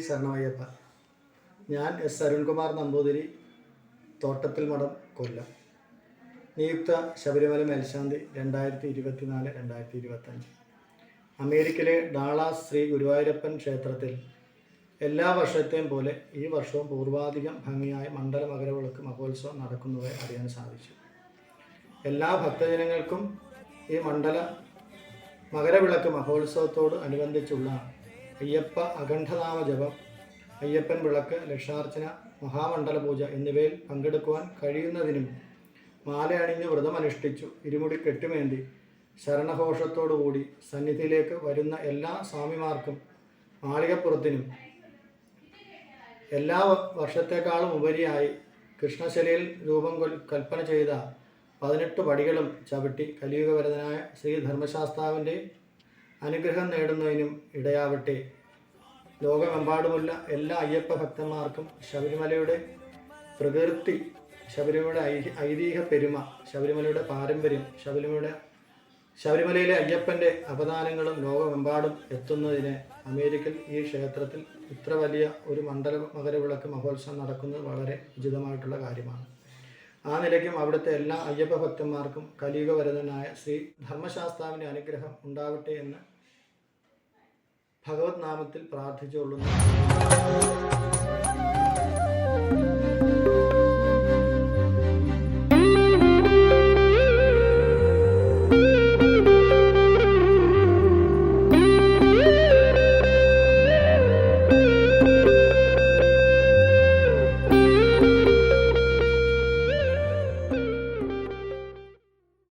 ശരണമയ്യപ്പ. ഞാൻ എസ് അരുൺകുമാർ നമ്പൂതിരി, തോട്ടത്തിൽ മഠം, കൊല്ലം. നിയുക്ത ശബരിമല മേൽശാന്തി 2024-2025. അമേരിക്കയിലെ ഡാളാസ് ശ്രീ ഗുരുവായൂരപ്പൻ ക്ഷേത്രത്തിൽ എല്ലാ വർഷത്തെയും പോലെ ഈ വർഷവും പൂർവാധികം ഭംഗിയായി മണ്ഡല മകരവിളക്ക് മഹോത്സവം നടക്കുന്നതായി അറിയാൻ സാധിച്ചു. എല്ലാ ഭക്തജനങ്ങൾക്കും ഈ മണ്ഡല മകരവിളക്ക് മഹോത്സവത്തോട് അനുബന്ധിച്ചുള്ള അയ്യപ്പ അഖണ്ഡനാമ ജപം, അയ്യപ്പൻ വിളക്ക്, ലക്ഷാർച്ചന, മഹാമണ്ഡല പൂജ എന്നിവയിൽ പങ്കെടുക്കുവാൻ കഴിയുന്നതിനും മാല അണിഞ്ഞ് വ്രതമനുഷ്ഠിച്ചു ഇരുമുടി കെട്ടുമേന്തി ശരണഘോഷത്തോടുകൂടി സന്നിധിയിലേക്ക് വരുന്ന എല്ലാ സ്വാമിമാർക്കും മാളികപ്പുറത്തിനും എല്ലാ വർഷത്തേക്കാളും ഉപരിയായി കൃഷ്ണശിലയിൽ രൂപം കൽപ്പന ചെയ്ത 18 പടികളും ചവിട്ടി കലിയുഗവരദനായ ശ്രീ ധർമ്മശാസ്താവിൻ്റെ അനുഗ്രഹം നേടുന്നതിനും ഇടയാവട്ടെ. ലോകമെമ്പാടുമുള്ള എല്ലാ അയ്യപ്പ ഭക്തന്മാർക്കും ശബരിമലയുടെ പ്രകൃതി, ശബരിമലയുടെ ഐതിഹ്യ പെരുമ, ശബരിമലയുടെ പാരമ്പര്യം, ശബരിമലയിലെ അയ്യപ്പൻ്റെ അവദാനങ്ങളും ലോകമെമ്പാടും എത്തുന്നതിന് അമേരിക്കയിൽ ഈ ക്ഷേത്രത്തിൽ ഇത്ര വലിയ ഒരു മണ്ഡല മകരവിളക്ക് മഹോത്സവം നടക്കുന്നത് വളരെ ഉചിതമായിട്ടുള്ള കാര്യമാണ്. ആ നിലയ്ക്കും അവിടുത്തെ എല്ലാ അയ്യപ്പ ഭക്തന്മാർക്കും കലിയുഗവരദനായ ശ്രീ ധർമ്മശാസ്താവിൻ്റെ അനുഗ്രഹം ഉണ്ടാവട്ടെ എന്ന് ഭഗവത് നാമത്തിൽ പ്രാർത്ഥിച്ചുകൊള്ളുന്നു.